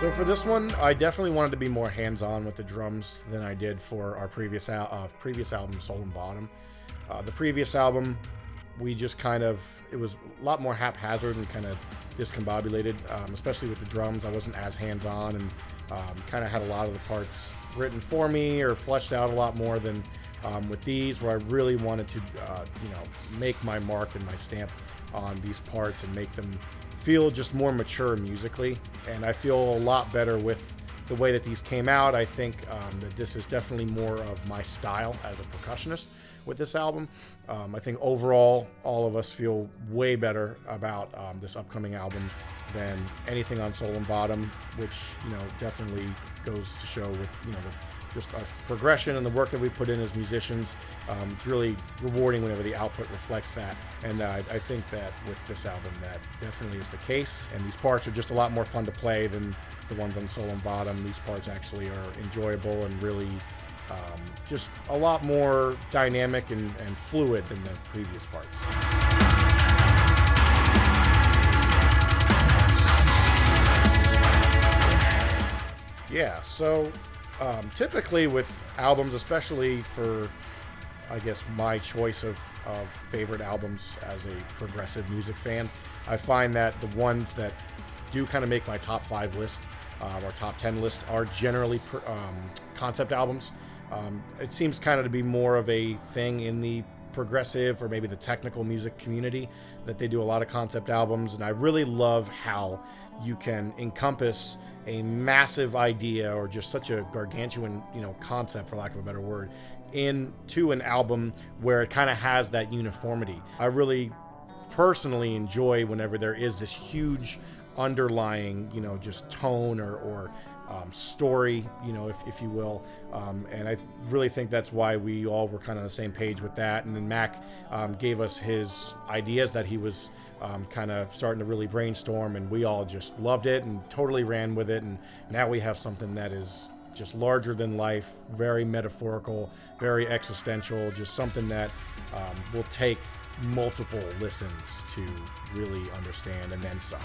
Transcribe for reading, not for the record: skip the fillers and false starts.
So for this one, I definitely wanted to be more hands-on with the drums than I did for our previous album, Soul and Bottom. The previous album, we just it was a lot more haphazard and kind of discombobulated, especially with the drums. I wasn't as hands-on and kind of had a lot of the parts written for me or fleshed out a lot more than with these, where I really wanted to, make my mark and my stamp on these parts and make them feel just more mature musically. And I feel a lot better with the way that these came out. I think that this is definitely more of my style as a percussionist with this album. I think overall, all of us feel way better about this upcoming album than anything on Soul and Bottom, which, definitely goes to show with, just our progression and the work that we put in as musicians. It's really rewarding whenever the output reflects that. And I think that with this album, that definitely is the case. And these parts are just a lot more fun to play than the ones on Soul and Bottom. These parts actually are enjoyable and really just a lot more dynamic and fluid than the previous parts. Yeah, so typically with albums, especially for, I guess, my choice of favorite albums as a progressive music fan, I find that the ones that do kind of make my top 5 list or top 10 list are generally concept albums. It seems kind of to be more of a thing in the progressive or maybe the technical music community that they do a lot of concept albums, and I really love how you can encompass a massive idea or just such a gargantuan, concept, for lack of a better word, into an album where it kind of has that uniformity. I really personally enjoy whenever there is this huge underlying, just tone or story, if you will. And I really think that's why we all were kind of on the same page with that. And then Mac gave us his ideas that he was kind of starting to really brainstorm, and we all just loved it and totally ran with it. And now we have something that is just larger than life, very metaphorical, very existential, just something that will take multiple listens to really understand, and then some.